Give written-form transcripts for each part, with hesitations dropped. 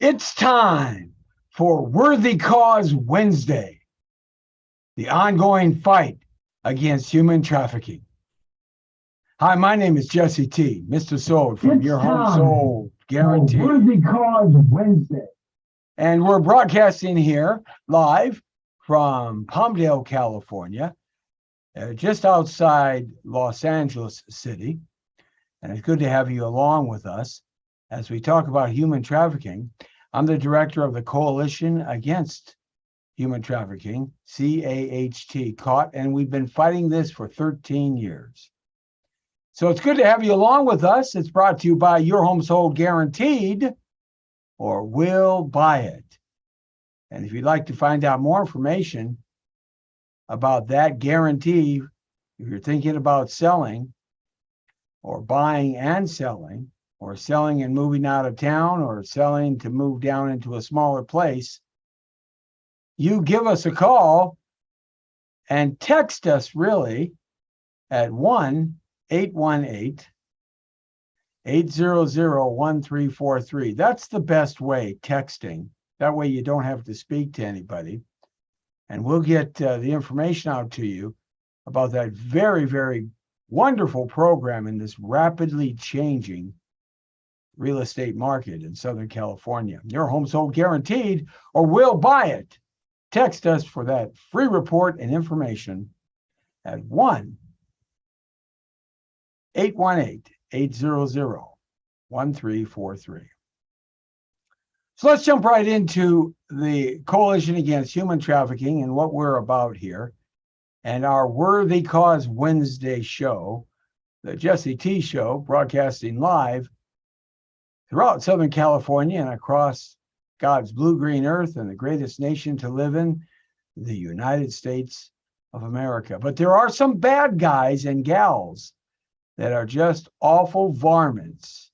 It's time for Worthy Cause Wednesday, the ongoing fight against human trafficking. Hi, my name is Jesse T, Mr. Sold from It's Your Home time Sold for Guarantee. Worthy Cause Wednesday. And we're broadcasting here live from Palmdale, California, just outside Los Angeles City. And it's good to have you along with us as we talk about human trafficking. I'm the director of the Coalition Against Human Trafficking, CAHT, and we've been fighting this for 13 years. So it's good to have you along with us. It's brought to you by Your Home Sold Guaranteed, or We'll Buy It. And if you'd like to find out more information about that guarantee, if you're thinking about selling or buying and selling, or selling and moving out of town, or selling to move down into a smaller place, you give us a call and text us really at 1-818-800-1343. That's the best way, texting. That way you don't have to speak to anybody. And we'll get the information out to you about that very, very wonderful program in this rapidly changing real estate market in Southern California. Your Home Sold Guaranteed, or We'll Buy It. Text us for that free report and information at 1-818-800-1343. So let's jump right into the Coalition Against Human Trafficking and what we're about here, and our Worthy Cause Wednesday show, the Jesse T Show, broadcasting live throughout Southern California and across God's blue-green earth and the greatest nation to live in, the United States of America. But there are some bad guys and gals that are just awful varmints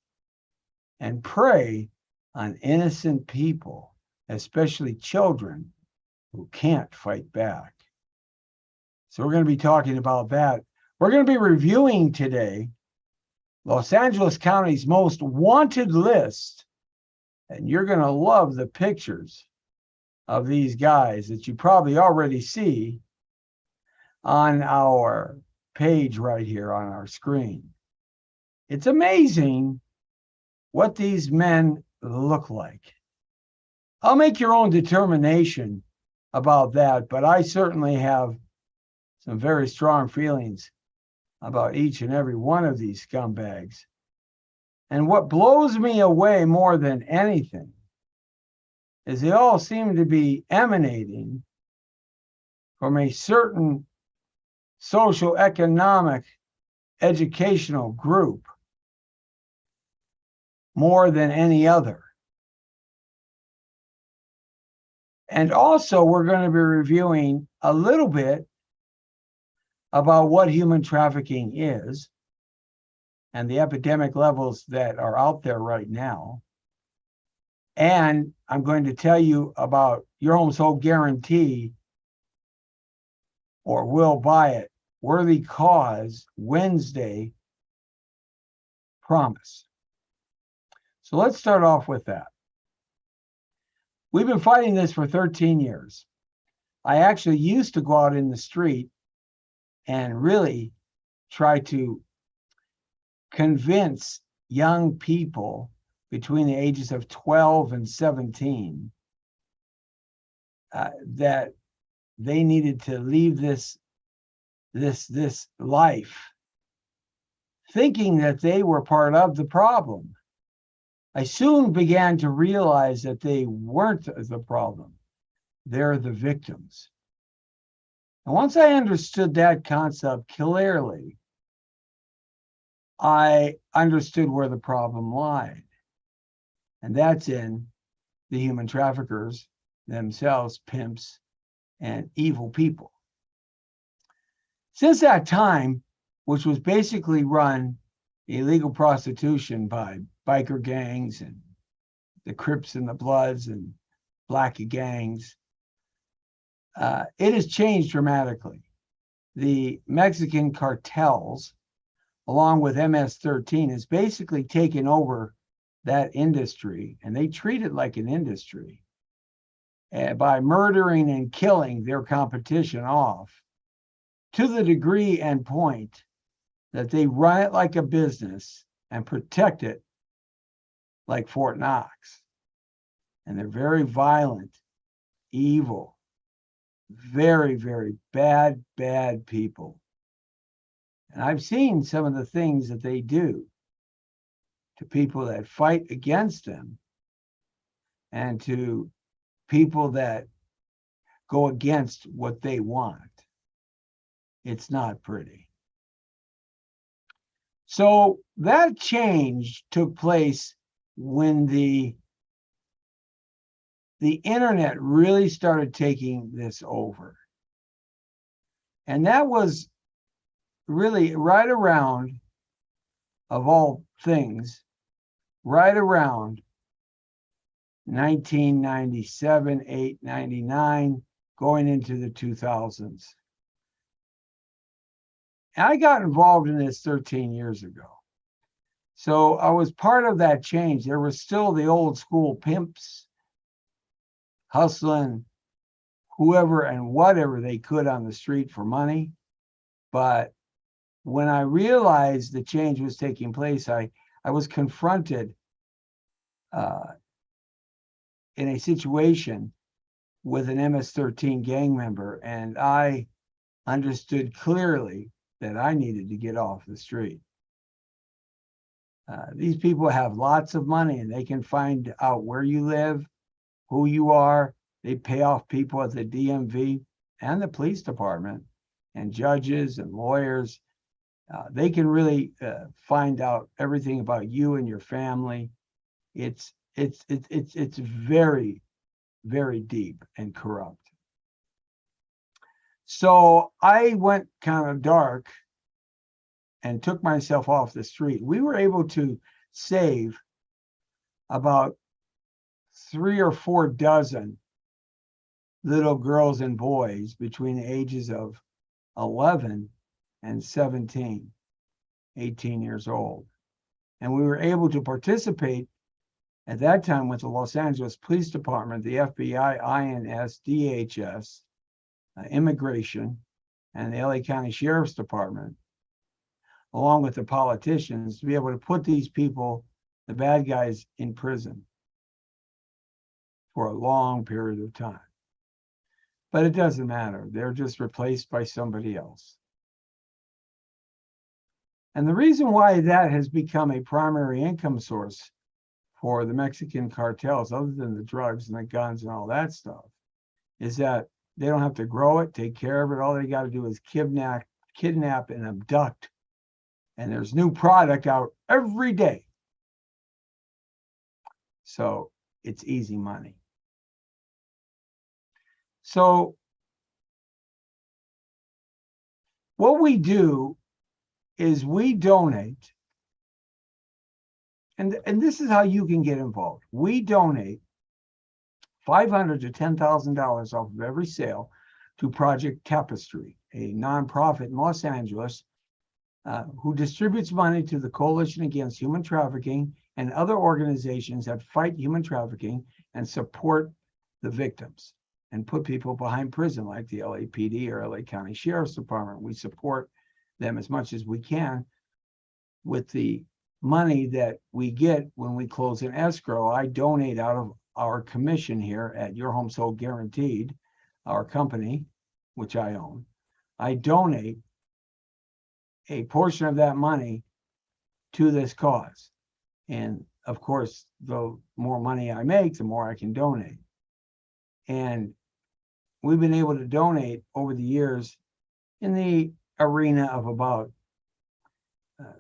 and prey on innocent people, especially children who can't fight back. So we're going to be talking about that. We're going to be reviewing today Los Angeles County's most wanted list, and you're going to love the pictures of these guys that you probably already see on our page right here on our screen. It's amazing what these men look like. I'll make your own determination about that, but I certainly have some very strong feelings about each and every one of these scumbags. And what blows me away more than anything is they all seem to be emanating from a certain social, economic, educational group more than any other. And also, we're going to be reviewing a little bit about what human trafficking is and the epidemic levels that are out there right now. And I'm going to tell you about Your Home Sold Guarantee, or We'll Buy It, Worthy Cause Wednesday promise. So let's start off with that. We've been fighting this for 13 years. I actually used to go out in the street and really try to convince young people between the ages of 12 and 17 that they needed to leave this life, thinking that they were part of the problem. I soon began to realize that they weren't the problem. They're the victims. And once I understood that concept clearly, I understood where the problem lied. And that's in the human traffickers themselves, pimps, and evil people. Since that time, which was basically run illegal prostitution by biker gangs and the Crips and the Bloods and Blackie gangs, it has changed dramatically. The Mexican cartels, along with MS-13, has basically taken over that industry, and they treat it like an industry, by murdering and killing their competition off to the degree and point that they run it like a business and protect it like Fort Knox. And they're very violent, evil, very, very bad, bad people. And I've seen some of the things that they do to people that fight against them and to people that go against what they want. It's not pretty. So that change took place when the internet really started taking this over. And that was really right around, of all things, right around 1997, 8, 99, going into the 2000s. I got involved in this 13 years ago. So I was part of that change. There was still the old school pimps hustling whoever and whatever they could on the street for money. But when I realized the change was taking place, I was confronted in a situation with an MS-13 gang member, and I understood clearly that I needed to get off the street. These people have lots of money, and they can find out where you live, who you are. They pay off people at the DMV and the police department and judges and lawyers. They can really find out everything about you and your family. It's very, very deep and corrupt. So I went kind of dark and took myself off the street. We were able to save about 3 or 4 dozen little girls and boys between the ages of 11 and 17, 18 years old. And we were able to participate at that time with the Los Angeles Police Department, the FBI, INS, DHS, Immigration, and the LA County Sheriff's Department, along with the politicians, to be able to put these people, the bad guys, in prison for a long period of time. But it doesn't matter. They're just replaced by somebody else. And the reason why that has become a primary income source for the Mexican cartels, other than the drugs and the guns and all that stuff, is that they don't have to grow it, take care of it. All they got to do is kidnap and abduct. And there's new product out every day. So it's easy money. So what we do is we donate, and this is how you can get involved. We donate $500 to $10,000 off of every sale to Project Tapestry, a nonprofit in Los Angeles who distributes money to the Coalition Against Human Trafficking and other organizations that fight human trafficking and support the victims and put people behind prison, like the LAPD or LA County Sheriff's Department. We support them as much as we can with the money that we get when we close an escrow. I donate out of our commission here at Your Home Sold Guaranteed, our company, which I own. I donate a portion of that money to this cause. And of course, the more money I make, the more I can donate. And we've been able to donate over the years in the arena of about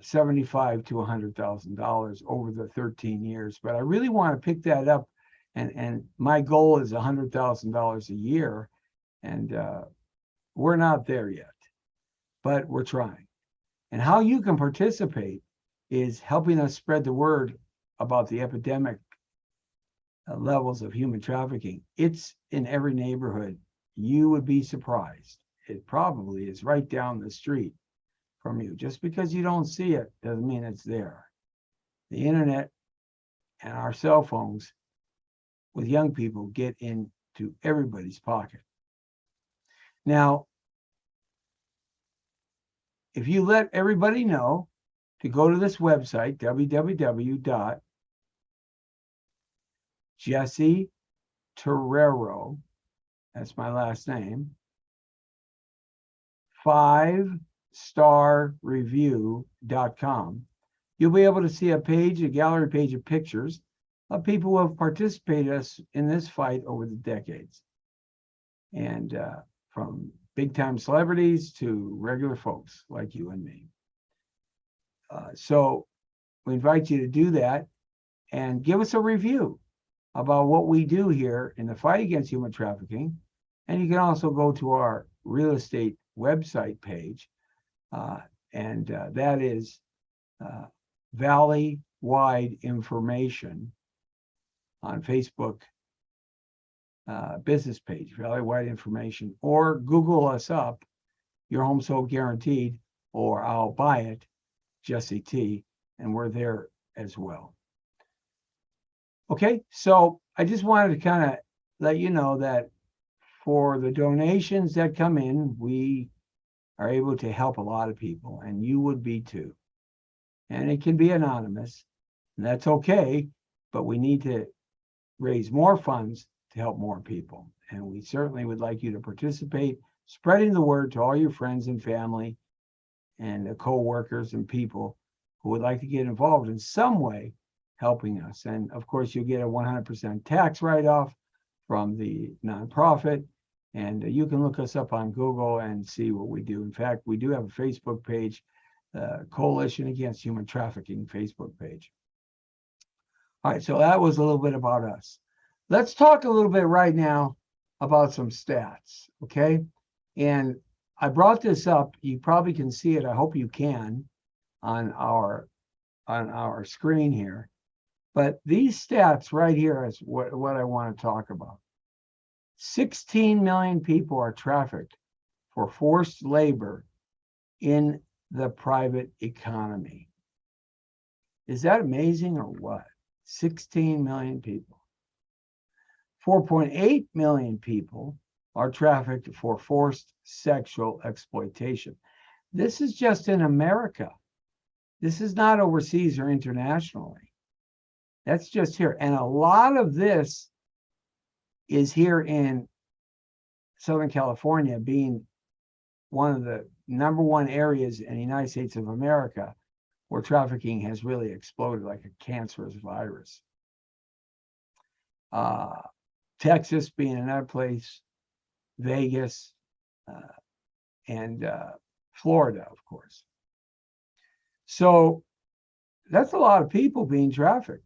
$75,000 to $100,000 over the 13 years. But I really want to pick that up. And my goal is $100,000 a year. And we're not there yet, but we're trying. And how you can participate is helping us spread the word about the epidemic levels of human trafficking. It's in every neighborhood. You would be surprised. It probably is right down the street from you. Just because you don't see it doesn't mean it's there. The internet and our cell phones with young people get into everybody's pocket. Now, if you let everybody know to go to this website, www.jesseterrero, that's my last name, 5starreview.com, you'll be able to see a gallery page of pictures of people who have participated in this fight over the decades. And from big time celebrities to regular folks like you and me. So we invite you to do that and give us a review about what we do here in the fight against human trafficking. And you can also go to our real estate website page, and that is Valley-wide information on Facebook business page, Valley-wide information, or Google us up, Your Home Sold Guaranteed, or I'll Buy It, Jesse T, and we're there as well. Okay, so I just wanted to kind of let you know that for the donations that come in, we are able to help a lot of people, and you would be too. And it can be anonymous, and that's okay, but we need to raise more funds to help more people. And we certainly would like you to participate, spreading the word to all your friends and family and co-workers and people who would like to get involved in some way helping us. And of course, you'll get a 100% tax write-off from the nonprofit. And you can look us up on Google and see what we do. In fact, we do have a Facebook page, Coalition Against Human Trafficking Facebook page. All right, so that was a little bit about us. Let's talk a little bit right now about some stats, okay? And I brought this up. You probably can see it. I hope you can on our screen here. But these stats right here is what I want to talk about. 16 million people are trafficked for forced labor in the private economy. Is that amazing or what? 16 million people. 4.8 million people are trafficked for forced sexual exploitation. This is just in America. This is not overseas or internationally. That's just here. And a lot of this is here in Southern California, being one of the #1 areas in the United States of America where trafficking has really exploded like a cancerous virus. Texas being another place, Vegas, and Florida, of course. So that's a lot of people being trafficked.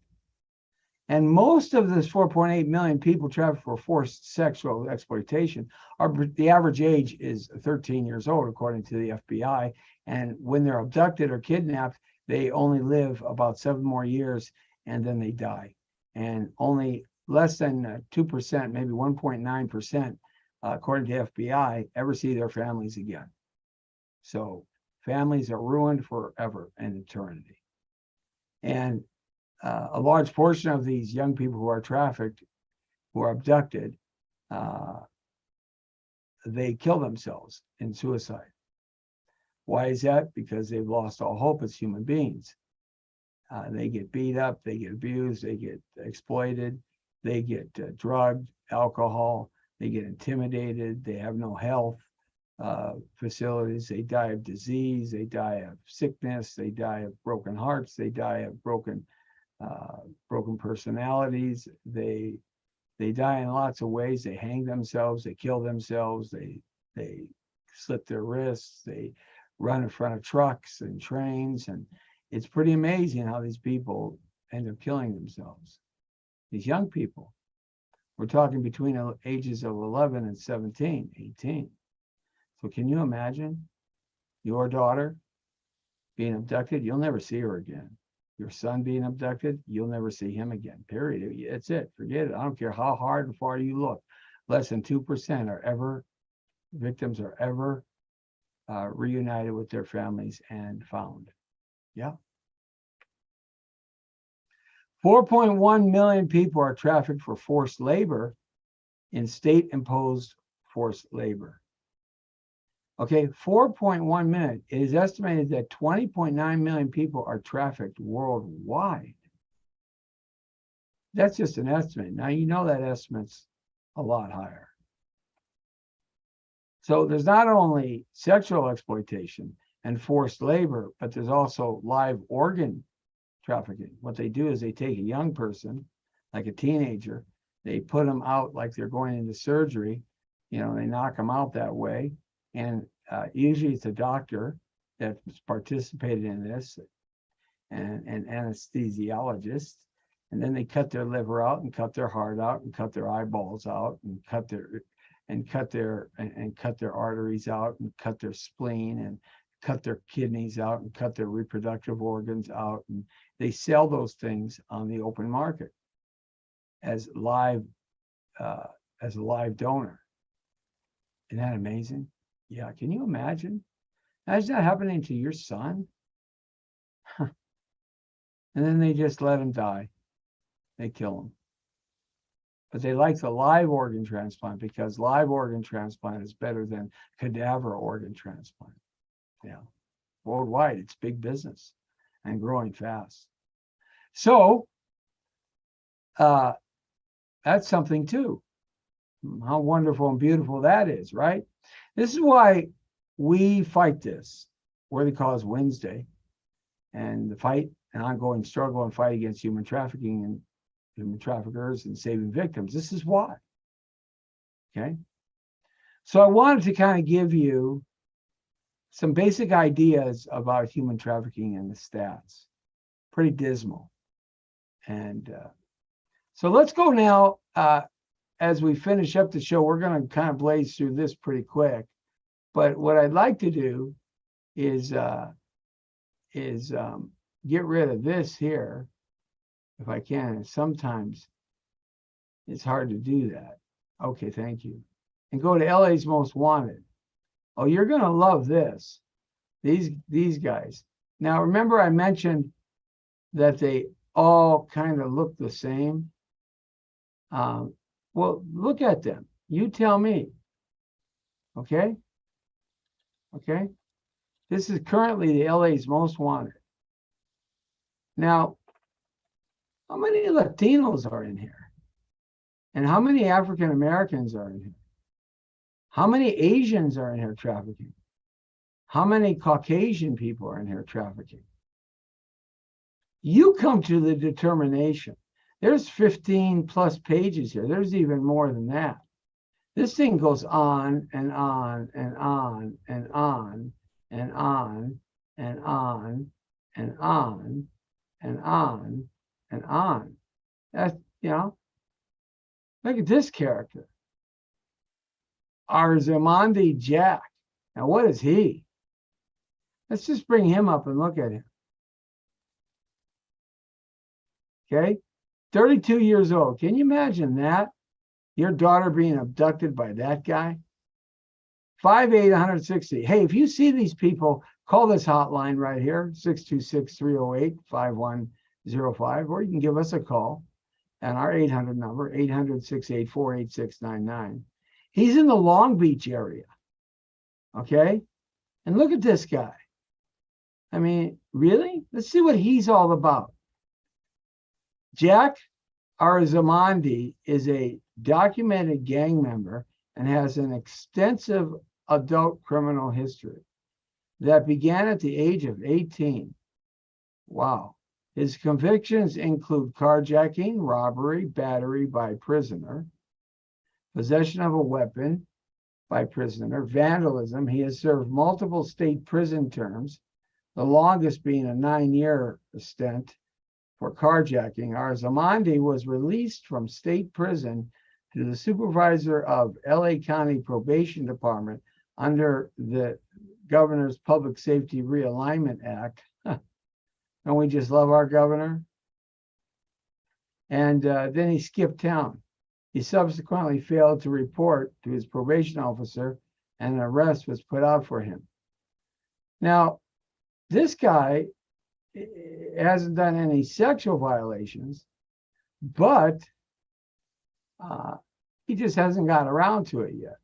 And most of this 4.8 million people trafficked for forced sexual exploitation the average age is 13 years old, according to the FBI. And when they're abducted or kidnapped, they only live about 7 more years and then they die. And only less than 2%, maybe 1.9%, according to FBI, ever see their families again. So families are ruined forever and eternity. And a large portion of these young people who are trafficked, who are abducted, they kill themselves in suicide. Why is that? Because they've lost all hope as human beings. They get beat up, they get abused, they get exploited, they get drugged, alcohol, they get intimidated, they have no health facilities, they die of disease, they die of sickness, they die of broken hearts, they die of broken personalities, they die in lots of ways. They hang themselves, they kill themselves, they slit their wrists, they run in front of trucks and trains, and it's pretty amazing how these people end up killing themselves. These young people, we're talking between the ages of 11 and 17, 18. So can you imagine your daughter being abducted? You'll never see her again. Your son being abducted, you'll never see him again, period. It's it, forget it. I don't care how hard and far you look. Less than 2% victims are ever reunited with their families and found. Yeah. 4.1 million people are trafficked for forced labor in state-imposed forced labor. Okay, 4.1 million. It is estimated that 20.9 million people are trafficked worldwide. That's just an estimate. Now, you know that estimate's a lot higher. So there's not only sexual exploitation and forced labor, but there's also live organ trafficking. What they do is they take a young person, like a teenager, they put them out like they're going into surgery. You know, they knock them out that way. And usually it's a doctor that's participated in this and an anesthesiologist. And then they cut their liver out and cut their heart out and cut their eyeballs out and cut their arteries out and cut their spleen and cut their kidneys out and cut their reproductive organs out. And they sell those things on the open market as a live donor. Isn't that amazing? Yeah, can you imagine? Imagine that happening to your son. And then they just let him die. They kill him. But they like the live organ transplant because live organ transplant is better than cadaver organ transplant. Yeah, worldwide, it's big business and growing fast. So that's something too. How wonderful and beautiful that is, right? This is why we fight this, Worthy Cause Wednesday, and the fight, an ongoing struggle and fight against human trafficking and human traffickers and saving victims. This is why. Okay. So I wanted to kind of give you some basic ideas about human trafficking and the stats. Pretty dismal. And so let's go now. As we finish up the show, we're going to kind of blaze through this pretty quick. But what I'd like to do is get rid of this here, if I can. Sometimes it's hard to do that. Okay, thank you. And go to LA's Most Wanted. Oh, you're going to love this. These guys. Now, remember I mentioned that they all kind of look the same. Well, look at them. You tell me. Okay? Okay? This is currently the LA's Most Wanted. Now, how many Latinos are in here? And how many African Americans are in here? How many Asians are in here trafficking? How many Caucasian people are in here trafficking? You come to the determination. There's 15 plus pages here. There's even more than that. This thing goes on and on and on and on and on and on and on and on and on. That's, you know, look at this character. Arzamandi Jack. Now, what is he? Let's just bring him up and look at him. Okay, 32 years old. Can you imagine that? Your daughter being abducted by that guy? 5'8", 160. Hey, if you see these people, call this hotline right here, 626-308-5105, or you can give us a call at our 800 number, 800-684-8699. He's in the Long Beach area, okay? And look at this guy. I mean, really? Let's see what he's all about. Jack Arzamandi is a documented gang member and has an extensive adult criminal history that began at the age of 18. Wow. His convictions include carjacking, robbery, battery by prisoner, possession of a weapon by prisoner, vandalism. He has served multiple state prison terms, the longest being a 9-year stint for carjacking. Arzamandi was released from state prison to the supervisor of LA County Probation Department under the Governor's Public Safety Realignment Act. Don't we just love our governor? And then he skipped town. He subsequently failed to report to his probation officer, and an arrest was put out for him. Now, this guy hasn't done any sexual violations, but he just hasn't got around to it yet.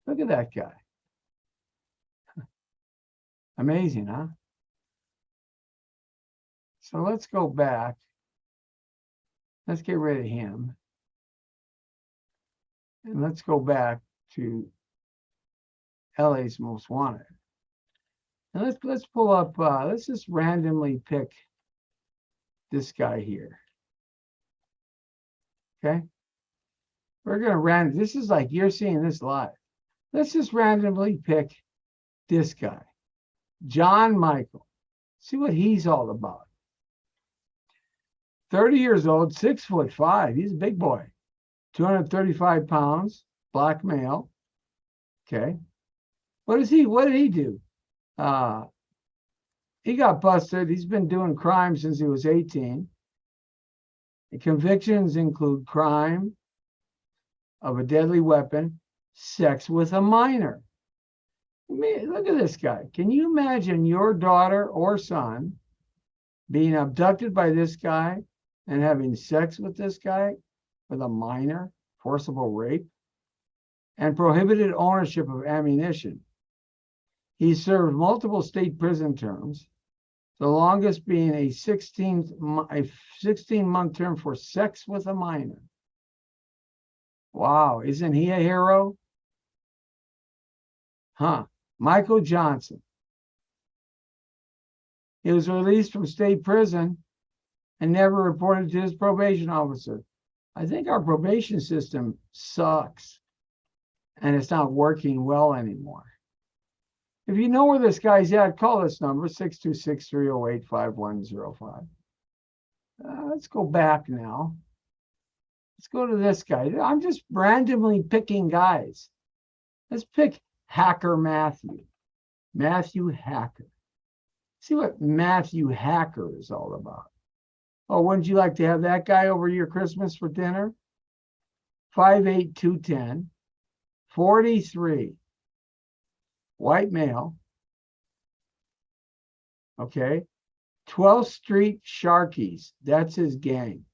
Look at that guy. Amazing, huh? So let's go back. Let's get rid of him. And let's go back to LA's Most Wanted. And let's pull up, let's just randomly pick this guy here. Okay. We're going to this is like you're seeing this live. Let's just randomly pick this guy, John Michael. See what he's all about. 30 years old, 6'5". He's a big boy, 235 pounds, black male. Okay. What did he do? He got busted. He's been doing crime since he was 18. The convictions include crime of a deadly weapon, sex with a minor. I mean, look at this guy. Can you imagine your daughter or son being abducted by this guy and having sex with this guy, with a minor, forcible rape, and prohibited ownership of ammunition? He served multiple state prison terms, the longest being a 16-month term for sex with a minor. Wow, isn't he a hero? Huh. Michael Johnson. He was released from state prison and never reported to his probation officer. I think our probation system sucks and it's not working well anymore. If you know where this guy's at, call this number, 626-308-5105. Let's go back now. Let's go to this guy. I'm just randomly picking guys. Let's pick Hacker Matthew. Matthew Hacker. See what Matthew Hacker is all about. Oh, wouldn't you like to have that guy over your Christmas for dinner? 5'8", 43. White male. Okay. 12th Street Sharkies. That's his gang.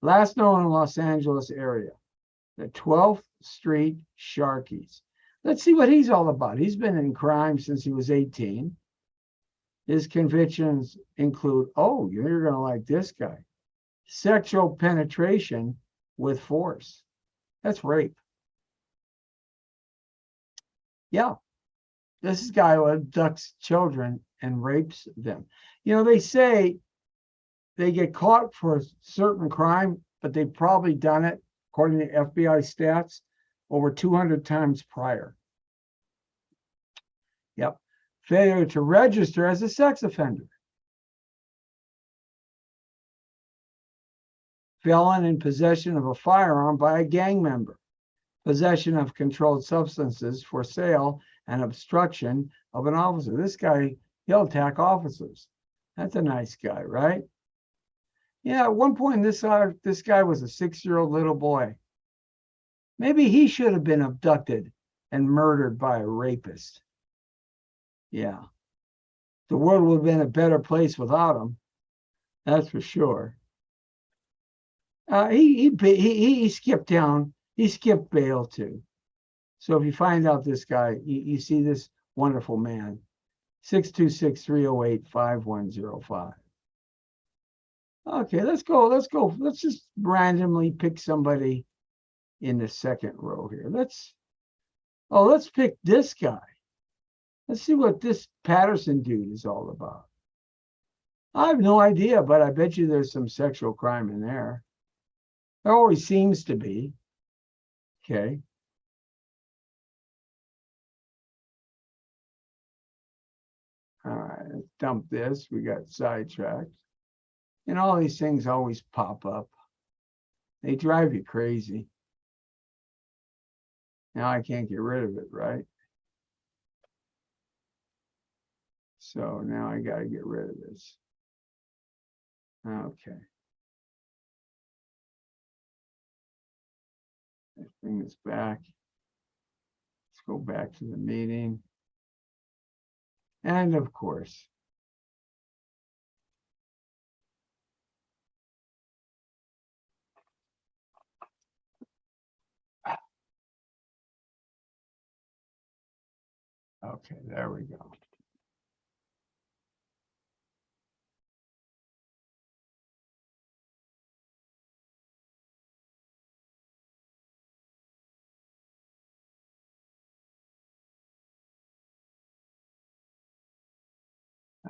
Last known in Los Angeles area. The 12th Street Sharkies. Let's see what he's all about. He's been in crime since he was 18. His convictions include, oh, you're going to like this guy. Sexual penetration with force. That's rape. Yeah. This is a guy who abducts children and rapes them. You know, they say they get caught for a certain crime, but they've probably done it, according to FBI stats, over 200 times prior. Yep. Failure to register as a sex offender. Felon in possession of a firearm by a gang member. Possession of controlled substances for sale and obstruction of an officer. This guy, he'll attack officers. That's a nice guy, right? Yeah, at one point, this guy was a 6-year-old little boy. Maybe he should have been abducted and murdered by a rapist. Yeah. The world would have been a better place without him. That's for sure. He skipped town. He skipped bail too. So if you find out this guy, you see this wonderful man, 626-308-5105. Okay, let's go. Let's just randomly pick somebody in the second row here. Let's pick this guy. Let's see what this Patterson dude is all about. I have no idea, but I bet you there's some sexual crime in there. There always seems to be. Okay. All right, let's dump this. We got sidetracked. And all these things always pop up. They drive you crazy. Now I can't get rid of it, right? So now I got to get rid of this. Okay. Let's bring this back. Let's go back to the meeting. And of course, Okay, there we go.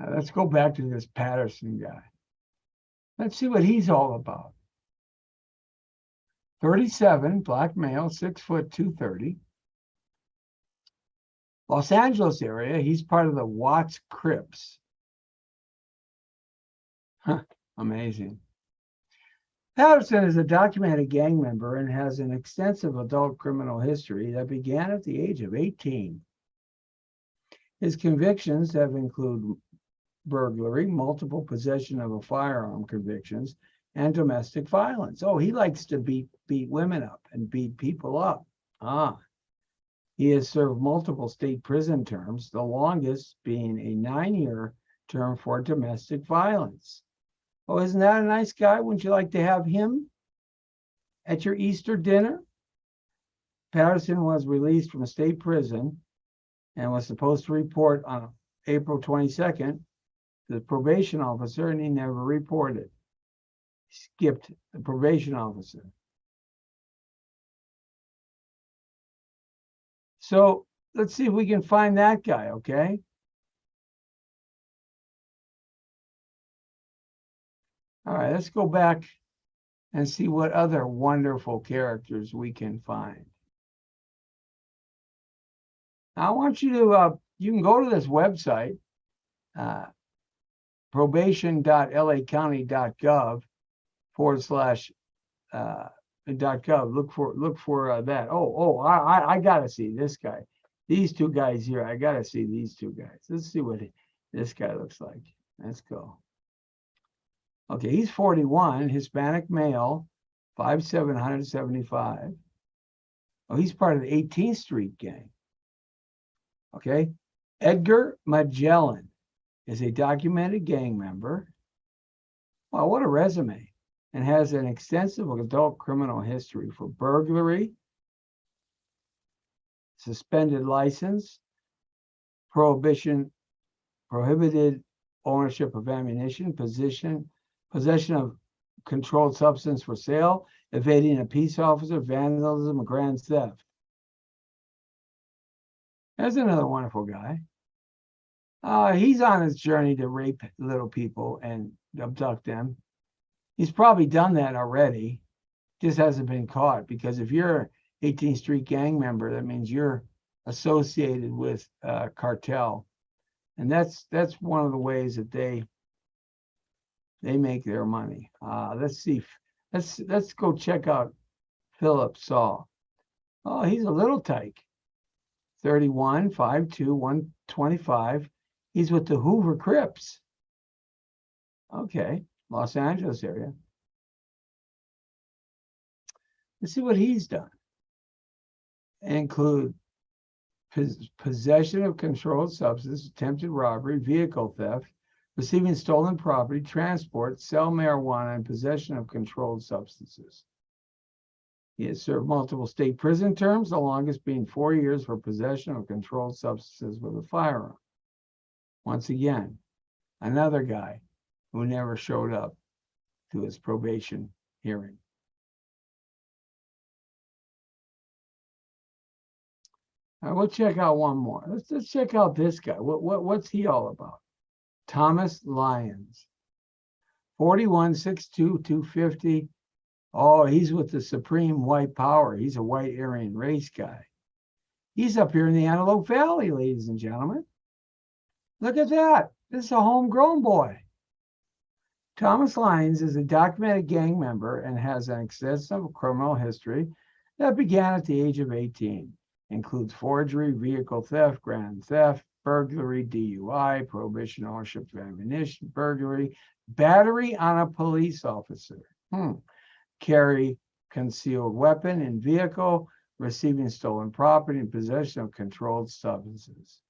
Let's go back to this Patterson guy. Let's see what he's all about. 37, black male, 6 foot 230. Los Angeles area. He's part of the Watts Crips. Huh, amazing. Patterson is a documented gang member and has an extensive adult criminal history that began at the age of 18. His convictions have included burglary, multiple possession of a firearm convictions, and domestic violence. Oh, he likes to beat women up and beat people up. He has served multiple state prison terms, the longest being a 9-year term for domestic violence. Oh, isn't that a nice guy? Wouldn't you like to have him at your Easter dinner? Patterson was released from a state prison and was supposed to report on April 22nd to the probation officer, and he never reported. He skipped the probation officer. So let's see if we can find that guy, okay? All right, let's go back and see what other wonderful characters we can find. I want you to, you can go to this website, probation.lacounty.gov /.gov. Look for that. I gotta see this guy. These two guys here. I gotta see these two guys. Let's see what this guy looks like. Let's go. Okay, he's 41, Hispanic male, 5'7", 175. Oh, he's part of the 18th Street gang. Okay, Edgar Magellan is a documented gang member. Wow, what a resume. And has an extensive adult criminal history for burglary, suspended license, prohibited ownership of ammunition, possession of controlled substance for sale, evading a peace officer, vandalism, and grand theft. There's another wonderful guy. He's on his journey to rape little people and abduct them. He's probably done that already, just hasn't been caught, because if you're an 18th Street gang member, that means you're associated with cartel. And that's one of the ways that they make their money. Let's see. Let's go check out Philip Saul. Oh, he's a little tyke. 31, 5'2", 125. He's with the Hoover Crips. Okay, Los Angeles area. Let's see what he's done. Include possession of controlled substance, attempted robbery, vehicle theft, receiving stolen property, transport, sell marijuana, and possession of controlled substances. He has served multiple state prison terms, the longest being 4 years for possession of controlled substances with a firearm. Once again, another guy who never showed up to his probation hearing. All right, we'll check out one more. Let's check out this guy. What's he all about? Thomas Lyons, 41, 6'2", 250. Oh, he's with the Supreme White Power. He's a white Aryan race guy. He's up here in the Antelope Valley, ladies and gentlemen. Look at that. This is a homegrown boy. Thomas Lyons is a documented gang member and has an extensive criminal history that began at the age of 18. Includes forgery, vehicle theft, grand theft, burglary, DUI, prohibition ownership of ammunition, burglary, battery on a police officer, carry concealed weapon in vehicle, receiving stolen property, and possession of controlled substances.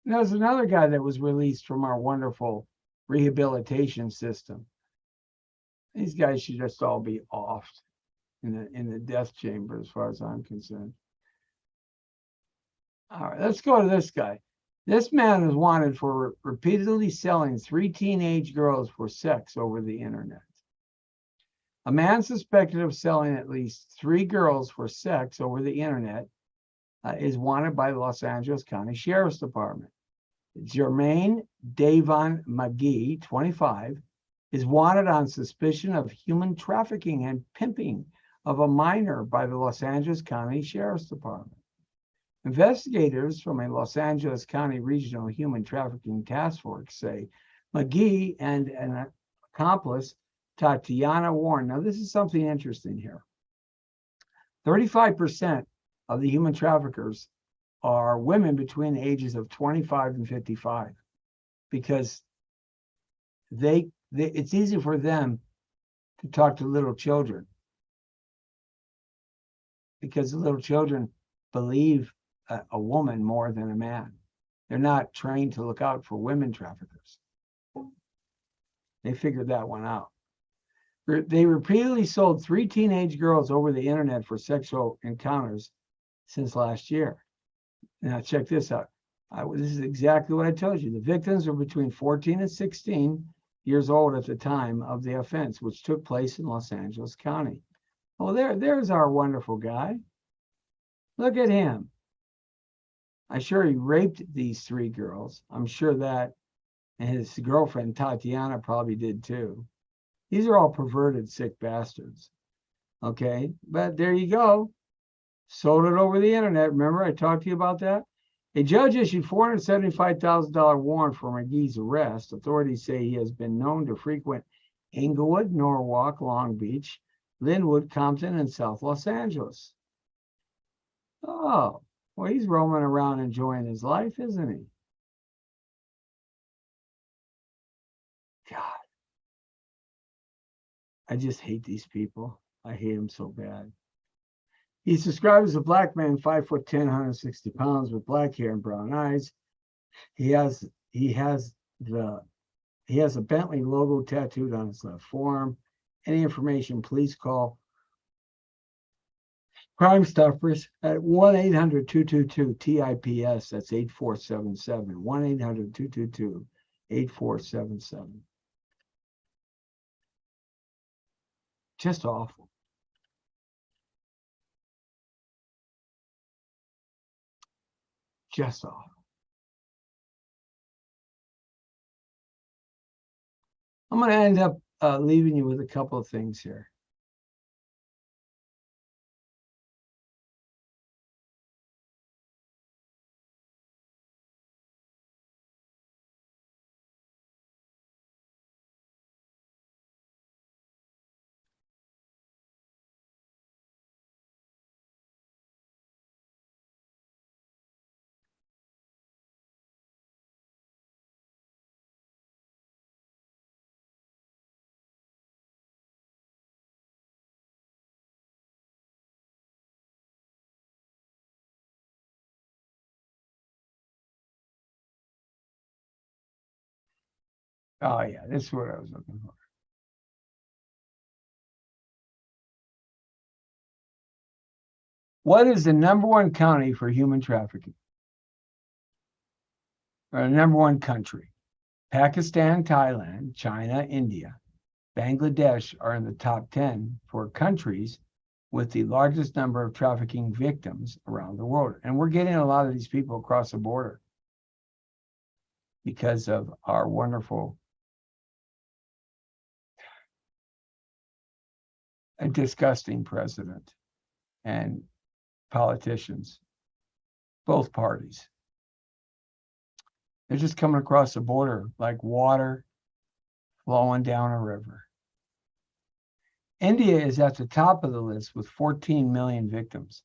And there's another guy that was released from our wonderful rehabilitation system. These guys should just all be offed in the death chamber, as far as I'm concerned. All right, let's go to this guy. This man is wanted for repeatedly selling 3 teenage girls for sex over the internet. A man suspected of selling at least 3 girls for sex over the internet is wanted by the Los Angeles County Sheriff's Department. Jermaine Davon McGee, 25, is wanted on suspicion of human trafficking and pimping of a minor by the Los Angeles County Sheriff's Department. Investigators from a Los Angeles County Regional Human Trafficking Task Force say McGee and an accomplice, Tatiana Warren. Now, this is something interesting here. 35% of the human traffickers are women between the ages of 25 and 55 because it's easy for them to talk to little children because the little children believe a woman more than a man. They're not trained to look out for women traffickers. They figured that one out. They repeatedly sold 3 teenage girls over the internet for sexual encounters since last year. Now, check this out. This is exactly what I told you. The victims were between 14 and 16 years old at the time of the offense, which took place in Los Angeles County. Oh, there's our wonderful guy. Look at him. I'm sure he raped these 3 girls. I'm sure that, and his girlfriend, Tatiana, probably did too. These are all perverted, sick bastards. Okay, but there you go. Sold it over the internet. Remember, I talked to you about that? A judge issued $475,000 warrant for McGee's arrest. Authorities say he has been known to frequent Inglewood, Norwalk, Long Beach, Linwood, Compton, and South Los Angeles. Oh, well, he's roaming around enjoying his life, isn't he? God, I just hate these people. I hate them so bad. He's described as a black man, 5'10", 160 pounds, with black hair and brown eyes. He has a Bentley logo tattooed on his left forearm. Any information, please call Crime Stoppers at 1-800-222-TIPS. That's 8477. 1-800-222-8477. Just awful. Just awful. I'm going to end up leaving you with a couple of things here. Oh, yeah, this is what I was looking for. What is the #1 county for human trafficking? Or the #1 country? Pakistan, Thailand, China, India, Bangladesh are in the top 10 for countries with the largest number of trafficking victims around the world. And we're getting a lot of these people across the border because of our wonderful and disgusting president and politicians, both parties. They're just coming across the border like water flowing down a river. India is at the top of the list with 14 million victims.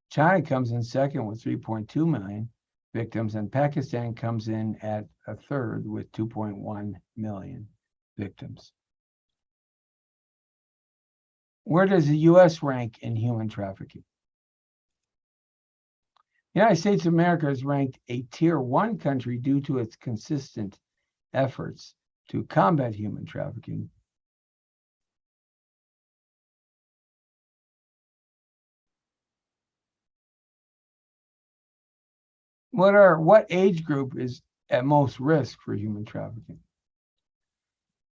China comes in second with 3.2 million victims, and Pakistan comes in at a third with 2.1 million victims. Where does the U.S. rank in human trafficking? The United States of America is ranked a Tier 1 country due to its consistent efforts to combat human trafficking. What age group is at most risk for human trafficking?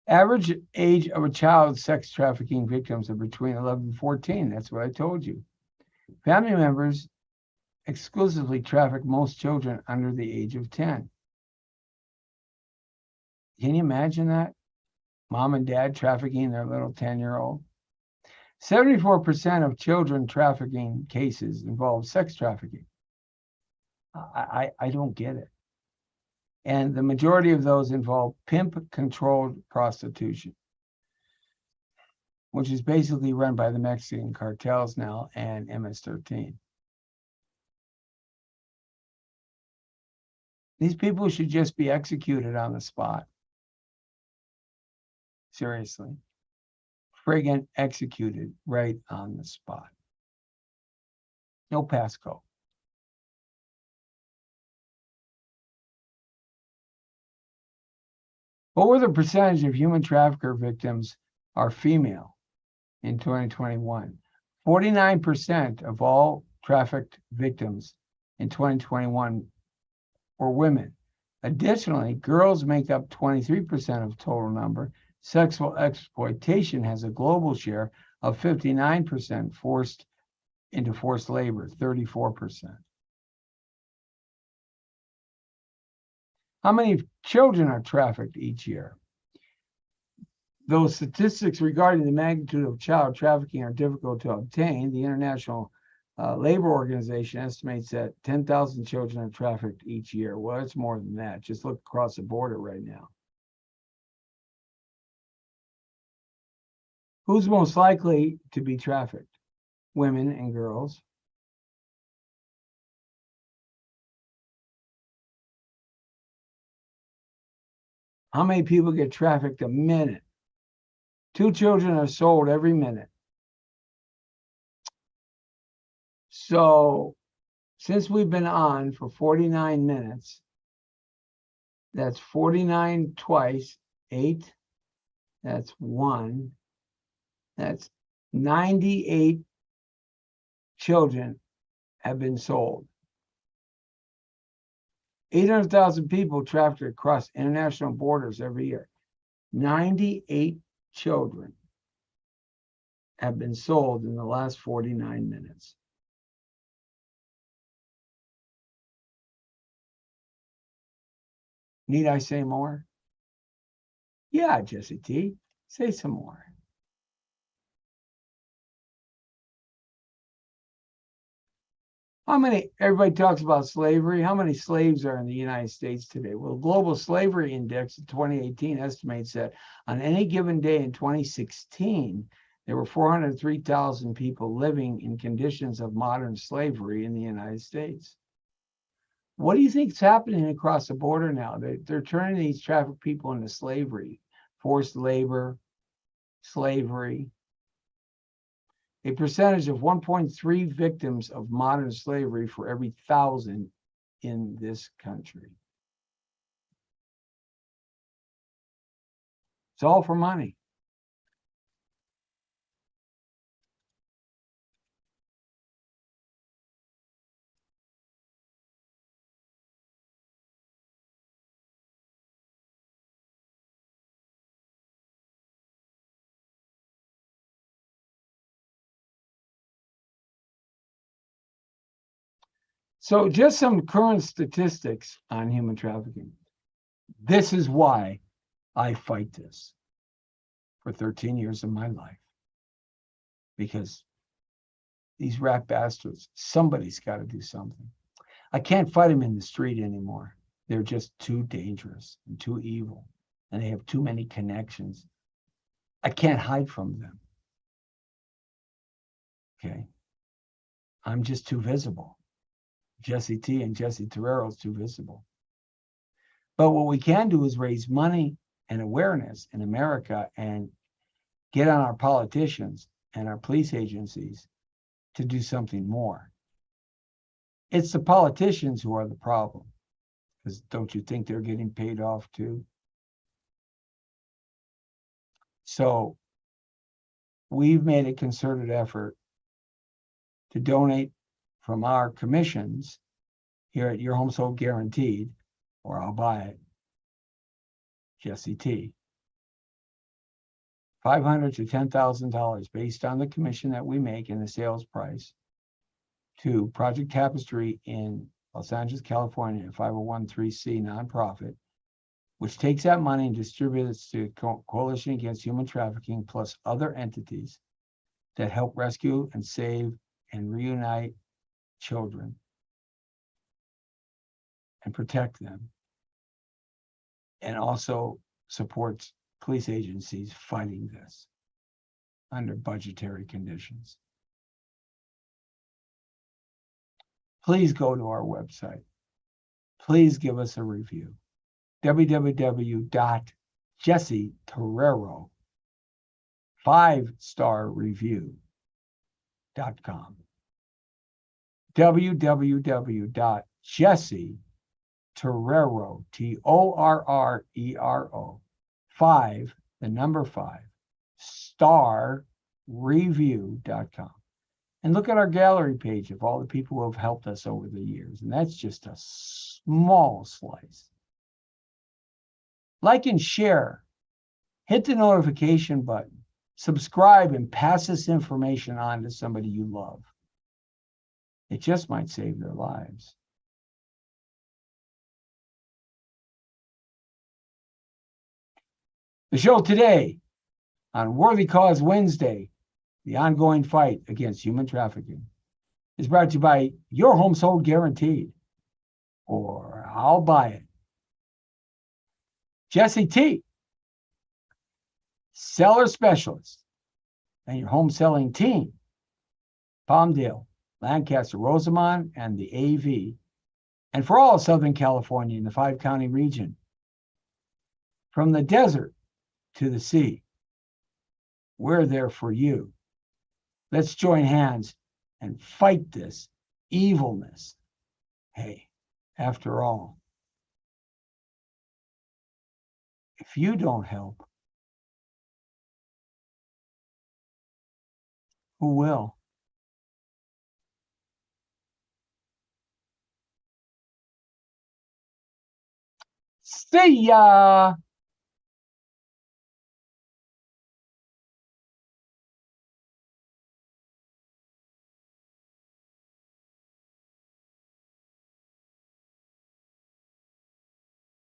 Average age of a child sex trafficking victims are between 11 and 14. That's what I told you. Family members exclusively traffic most children under the age of 10. Can you imagine that? Mom and dad trafficking their little 10-year-old. 74% of children trafficking cases involve sex trafficking. I don't get it. And the majority of those involve pimp-controlled prostitution, which is basically run by the Mexican cartels now and MS-13. These people should just be executed on the spot. Seriously. Friggin' executed right on the spot. No passcode. What were the percentage of human trafficker victims are female in 2021? 49% of all trafficked victims in 2021 were women. Additionally, girls make up 23% of total number. Sexual exploitation has a global share of 59%, forced into forced labor, 34%. How many children are trafficked each year? Though statistics regarding the magnitude of child trafficking are difficult to obtain, the International Labor Organization estimates that 10,000 children are trafficked each year. Well, it's more than that. Just look across the border right now. Who's most likely to be trafficked? Women and girls. How many people get trafficked a minute? 2 children are sold every minute. So since we've been on for 49 minutes, that's 49 twice, 8, that's 1, that's 98 children have been sold. 800,000 people trafficked across international borders every year. 98 children have been sold in the last 49 minutes. Need I say more? Yeah, Jesse T, say some more. How many, everybody talks about slavery. How many slaves are in the United States today? Well, the Global Slavery Index of 2018 estimates that on any given day in 2016, there were 403,000 people living in conditions of modern slavery in the United States. What do you think is happening across the border now? They're turning these trafficked people into slavery, forced labor, slavery. A percentage of 1.3 victims of modern slavery for every 1,000 in this country. It's all for money. So just some current statistics on human trafficking. This is why I fight this for 13 years of my life. Because these rat bastards, somebody's got to do something. I can't fight them in the street anymore. They're just too dangerous and too evil. And they have too many connections. I can't hide from them. Okay. I'm just too visible. Jesse T and Jesse Terrero is too visible. But what we can do is raise money and awareness in America and get on our politicians and our police agencies to do something more. It's the politicians who are the problem. Because don't you think they're getting paid off too? So we've made a concerted effort to donate from our commissions here at Your Home Sold Guaranteed, or I'll Buy It, Jesse T. $500 to $10,000 based on the commission that we make and the sales price to Project Tapestry in Los Angeles, California, a 501(c) nonprofit, which takes that money and distributes to Coalition Against Human Trafficking plus other entities that help rescue and save and reunite children and protect them, and also supports police agencies fighting this under budgetary conditions. Please go to our website. Please give us a review. www.jessetorero 5-star-review.com. www.jessetorero, Torrero, 5, the number 5, star-review.com. And look at our gallery page of all the people who have helped us over the years. And that's just a small slice. Like and share. Hit the notification button. Subscribe and pass this information on to somebody you love. It just might save their lives. The show today on Worthy Cause Wednesday, the ongoing fight against human trafficking, is brought to you by Your Home Sold Guaranteed, or I'll Buy It. Jesse T, seller specialist, and your home selling team, Palmdale, Lancaster, Rosamond, and the AV, and for all of Southern California in the 5-county region, from the desert to the sea, we're there for you. Let's join hands and fight this evilness. Hey, after all, if you don't help, who will? See ya!